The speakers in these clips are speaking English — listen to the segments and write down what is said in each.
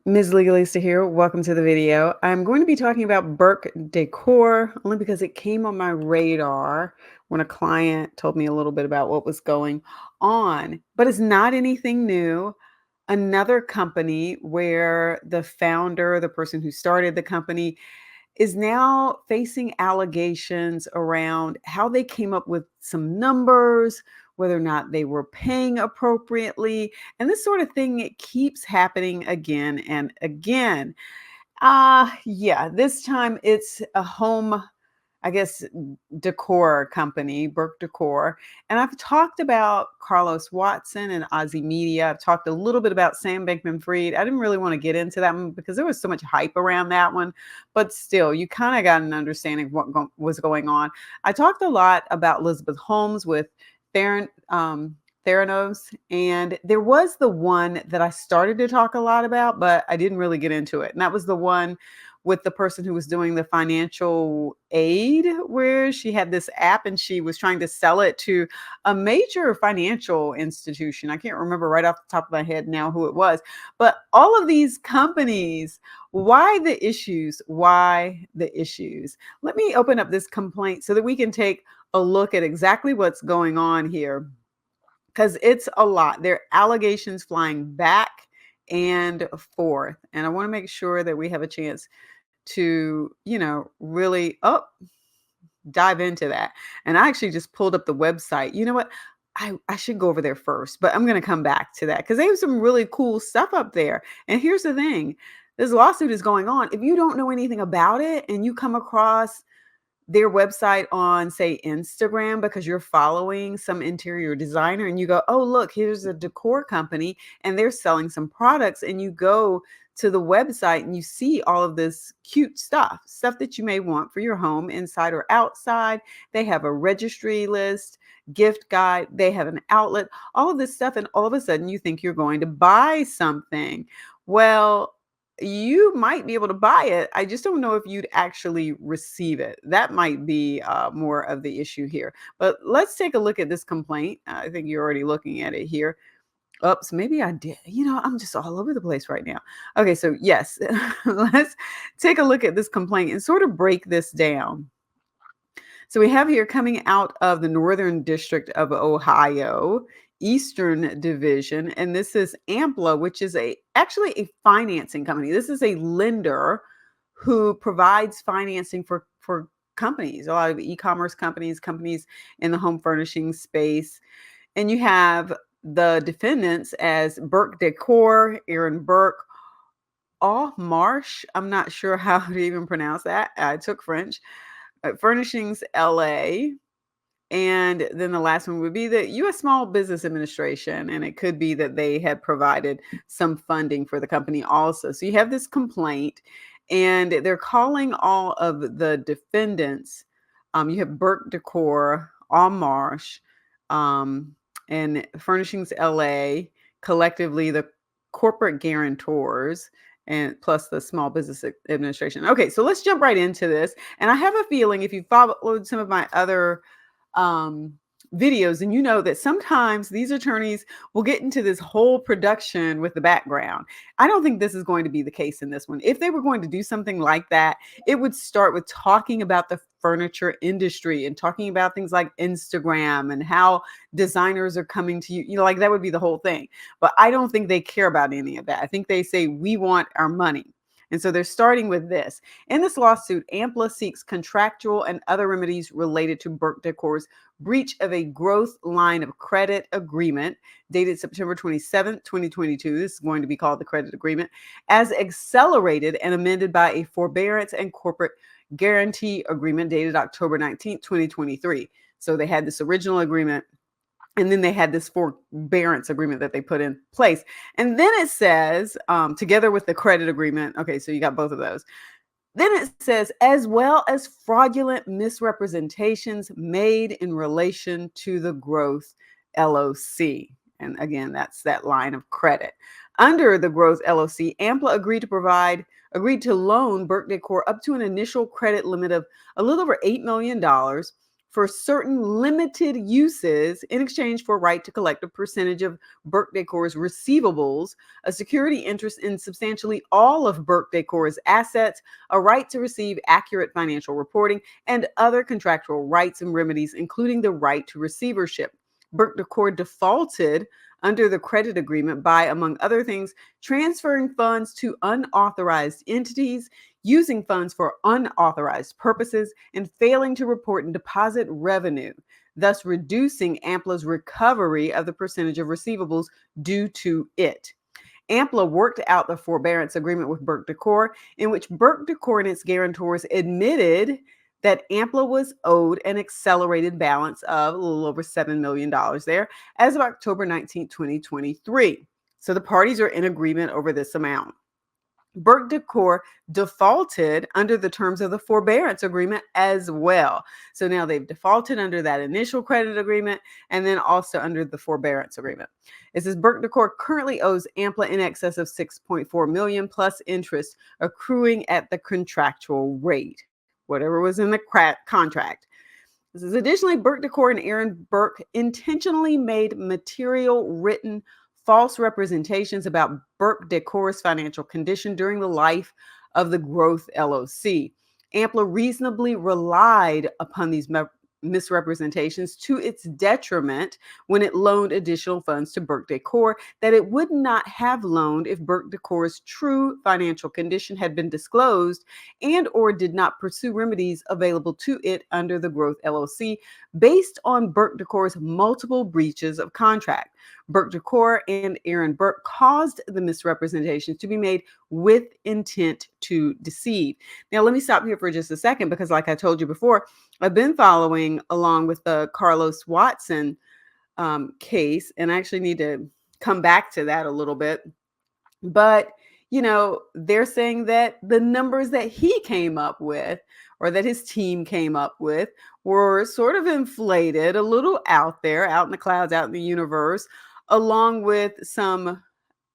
Ms Legalista here. Welcome to the video. I'm going to be talking about Burke Decor only because it came on my radar when a client told me a little bit about what was going on. But it's not anything new. Another company where the founder, the person who started the company, is now facing allegations around how they came up with some numbers, whether or not they were paying appropriately. And this sort of thing, it keeps happening again and again. Yeah, this time it's a home, I guess, decor company, Burke Decor. And I've talked about Carlos Watson and Ozzy Media. I've talked a little bit about Sam Bankman Fried. I didn't really want to get into that one because there was so much hype around that one. But still, you kind of got an understanding of what was going on. I talked a lot about Elizabeth Holmes with Theron. Theranos, and there was the one that I started to talk a lot about, but I didn't really get into it. And that was the one with the person who was doing the financial aid, where she had this app and she was trying to sell it to a major financial institution. I can't remember right off the top of my head now who it was, but all of these companies, why the issues? Why the issues? Let me open up this complaint so that we can take a look at exactly what's going on here, because it's a lot. There are allegations flying back and forth. And I want to make sure that we have a chance to, really dive into that. And I actually just pulled up the website. You know what? I should go over there first, but I'm going to come back to that because they have some really cool stuff up there. And here's the thing, this lawsuit is going on. If you don't know anything about it and you come across their website on, say, Instagram, because you're following some interior designer and you go, oh, look, here's a decor company and they're selling some products. And you go to the website and you see all of this cute stuff that you may want for your home, inside or outside. They have a registry list, gift guide, they have an outlet, all of this stuff. And all of a sudden you think you're going to buy something. Well, you might be able to buy it. I just don't know if you'd actually receive it. That might be more of the issue here. But let's take a look at this complaint. I think you're already looking at it here. Oops, maybe I did. I'm just all over the place right now. Okay, so yes, let's take a look at this complaint and sort of break this down. So we have here, coming out of the Northern District of Ohio, Eastern Division, and this is Ampla, which is actually a financing company. This is a lender who provides financing for companies, a lot of e-commerce companies in the home furnishing space. And you have the defendants as Burke Decor, Aaron Burke, All Marsh. I'm not sure how to even pronounce that. I took French. Furnishings LA. And then the last one would be the U.S. Small Business Administration. And it could be that they had provided some funding for the company also. So you have this complaint, and they're calling all of the defendants. You have Burke Decor, All Marsh, and Furnishings LA, collectively the corporate guarantors, and plus the Small Business Administration. Okay, so let's jump right into this. And I have a feeling, if you followed some of my other videos, and you know that sometimes these attorneys will get into this whole production with the background. I don't think this is going to be the case in this one. If they were going to do something like that, it would start with talking about the furniture industry and talking about things like Instagram and how designers are coming to you. Like that would be the whole thing. But I don't think they care about any of that. I think they say, we want our money. And so they're starting with this. In this lawsuit, Ampla seeks contractual and other remedies related to Burke Decor's breach of a growth line of credit agreement dated September 27th, 2022. This is going to be called the credit agreement, as accelerated and amended by a forbearance and corporate guarantee agreement dated October 19th, 2023. So they had this original agreement, and then they had this forbearance agreement that they put in place. And then it says, together with the credit agreement, okay, so you got both of those. Then it says, as well as fraudulent misrepresentations made in relation to the growth LOC. And again, that's that line of credit. Under the growth LOC, Ampla agreed to loan Burke Decor up to an initial credit limit of a little over $8 million for certain limited uses in exchange for a right to collect a percentage of Burke Decor's receivables, a security interest in substantially all of Burke Decor's assets, a right to receive accurate financial reporting, and other contractual rights and remedies, including the right to receivership. Burke Decor defaulted under the credit agreement by, among other things, transferring funds to unauthorized entities, using funds for unauthorized purposes, and failing to report and deposit revenue, thus reducing AMPLA's recovery of the percentage of receivables due to it. AMPLA worked out the forbearance agreement with Burke Decor, in which Burke Decor and its guarantors admitted that AMPLA was owed an accelerated balance of a little over $7 million there as of October 19, 2023. So the parties are in agreement over this amount. Burke Decor defaulted under the terms of the forbearance agreement as well. So now they've defaulted under that initial credit agreement and then also under the forbearance agreement. It says Burke Decor currently owes AMPLA in excess of $6.4 million plus interest accruing at the contractual rate, whatever was in the contract. This is additionally, Burke Decor and Aaron Burke intentionally made material written false representations about Burke Decor's financial condition during the life of the Growth LLC. AMPLA reasonably relied upon these misrepresentations to its detriment when it loaned additional funds to Burke Decor that it would not have loaned if Burke Decor's true financial condition had been disclosed and or did not pursue remedies available to it under the Growth LLC based on Burke Decor's multiple breaches of contract. Burke Decor and Aaron Burke caused the misrepresentations to be made with intent to deceive. Now, let me stop here for just a second because, like I told you before, I've been following along with the Carlos Watson case, and I actually need to come back to that a little bit. But, they're saying that the numbers that he came up with or that his team came up with were sort of inflated, a little out there, out in the clouds, out in the universe, along with some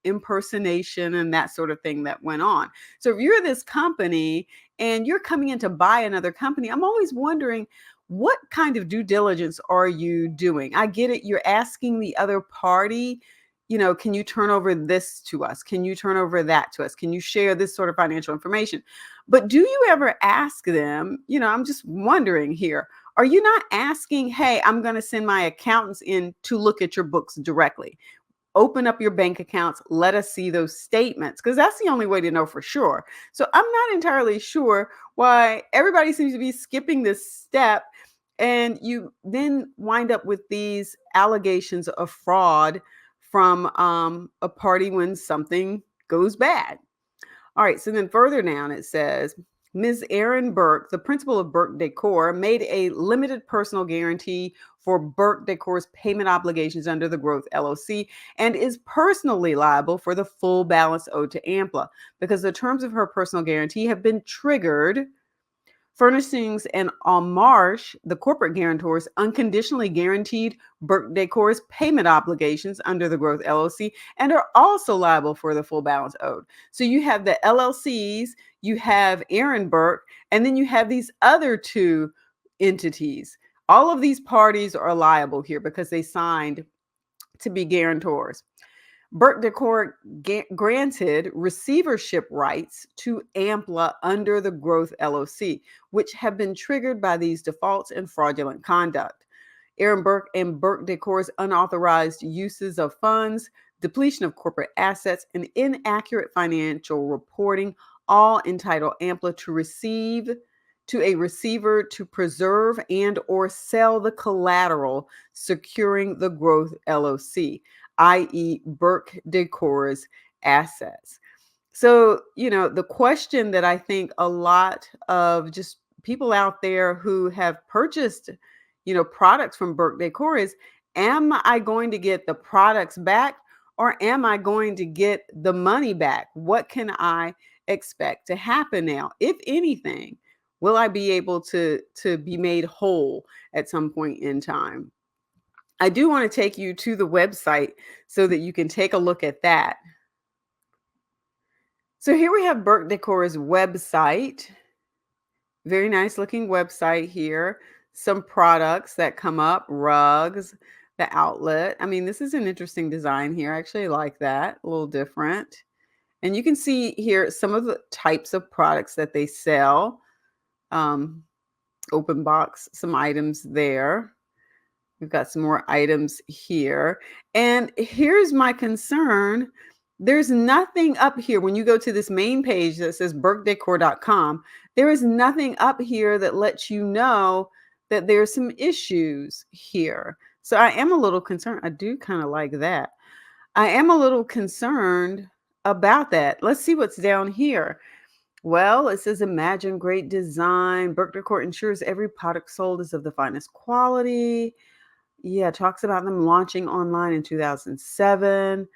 impersonation and that sort of thing that went on. So if you're this company and you're coming in to buy another company, I'm always wondering, what kind of due diligence are you doing? I get it. You're asking the other party, can you turn over this to us? Can you turn over that to us? Can you share this sort of financial information? But do you ever ask them, I'm just wondering here, are you not asking, hey, I'm going to send my accountants in to look at your books directly? Open up your bank accounts. Let us see those statements, because that's the only way to know for sure. So I'm not entirely sure why everybody seems to be skipping this step. And you then wind up with these allegations of fraud from a party when something goes bad. All right, so then further down it says, Ms. Erin Burke, the principal of Burke Decor, made a limited personal guarantee for Burke Decor's payment obligations under the Growth LLC and is personally liable for the full balance owed to AMPLA because the terms of her personal guarantee have been triggered. Furnishings and Marsh, the corporate guarantors, unconditionally guaranteed Burke Decor's payment obligations under the Growth LLC and are also liable for the full balance owed. So you have the LLCs, you have Aaron Burke, and then you have these other two entities. All of these parties are liable here because they signed to be guarantors. Burke Decor granted receivership rights to AMPLA under the Growth LLC, which have been triggered by these defaults and fraudulent conduct. Aaron Burke and Burke Decor's unauthorized uses of funds, depletion of corporate assets, and inaccurate financial reporting all entitle AMPLA to a receiver to preserve and or sell the collateral securing the Growth LLC, i.e. Burke Decor's assets. So, the question that I think a lot of just people out there who have purchased, products from Burke Decor is, am I going to get the products back or am I going to get the money back? What can I expect to happen now? If anything, will I be able to be made whole at some point in time? I do want to take you to the website so that you can take a look at that. So here we have Burke Decor's website. Very nice looking website here. some products that come up, rugs, the outlet. I mean, this is an interesting design here. I actually like that, a little different. And you can see here some of the types of products that they sell. Um, Open box, some items there. We've got some more items here. And here's my concern. There's nothing up here when you go to this main page that says burkedecor.com. There is nothing up here that lets you know that there's some issues here. So I am a little concerned. I do kind of like that. I am a little concerned about that. Let's see what's down here. Well, it says imagine great design. Burke Decor ensures every product sold is of the finest quality. Yeah, talks about them launching online in 2007,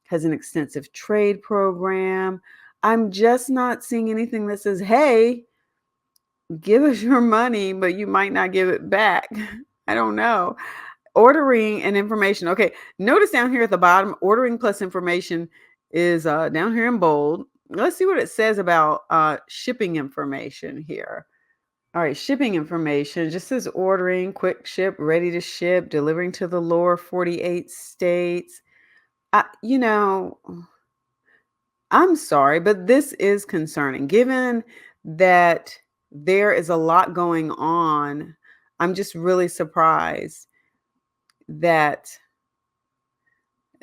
has an extensive trade program. I'm just not seeing anything that says, hey, give us your money, but you might not give it back. I don't know. Ordering and information. Okay, notice down here at the bottom, ordering plus information is down here in bold. Let's see what it says about shipping information here. All right, shipping information just says ordering, quick ship, ready to ship, delivering to the lower 48 states. You know, I'm sorry, but this is concerning. Given that there is a lot going on, I'm just really surprised that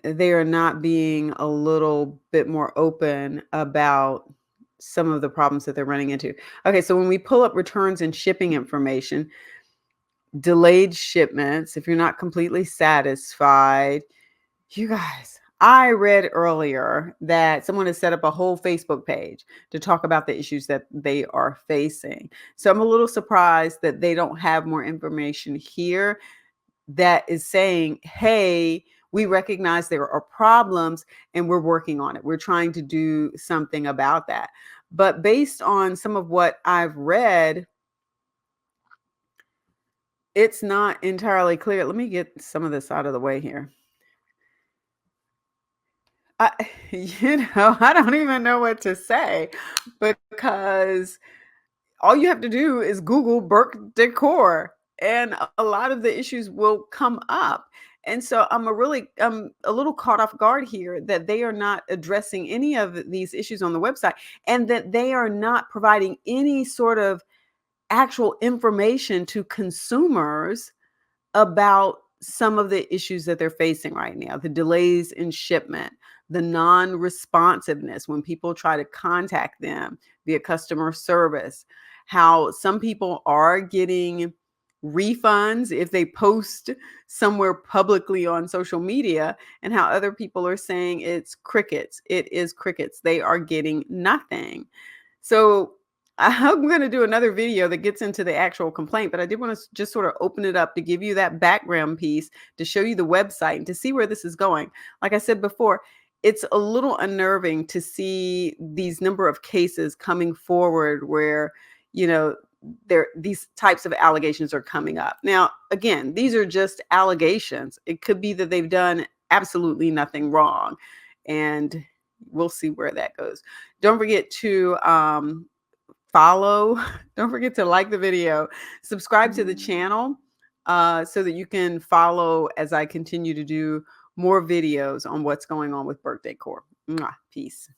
they are not being a little bit more open about some of the problems that they're running into. Okay, so when we pull up returns and shipping information, delayed shipments, if you're not completely satisfied, you guys, I read earlier that someone has set up a whole Facebook page to talk about the issues that they are facing. So I'm a little surprised that they don't have more information here that is saying, hey, we recognize there are problems and we're working on it. We're trying to do something about that. But based on some of what I've read, it's not entirely clear. Let me get some of this out of the way here. I, I don't even know what to say because all you have to do is Google Burke Decor, and a lot of the issues will come up. And so I'm a little caught off guard here that they are not addressing any of these issues on the website, and that they are not providing any sort of actual information to consumers about some of the issues that they're facing right now, the delays in shipment, the non-responsiveness when people try to contact them via customer service, how some people are getting refunds if they post somewhere publicly on social media, and how other people are saying it's crickets. It is crickets. They are getting nothing. So I'm going to do another video that gets into the actual complaint, but I did want to just sort of open it up to give you that background piece, to show you the website and to see where this is going. Like I said before, it's a little unnerving to see these number of cases coming forward where, these types of allegations are coming up. Now, again, these are just allegations. It could be that they've done absolutely nothing wrong, and we'll see where that goes. Don't forget to follow. Don't forget to like the video, subscribe to the channel so that you can follow as I continue to do more videos on what's going on with Burke Decor. Mwah. Peace.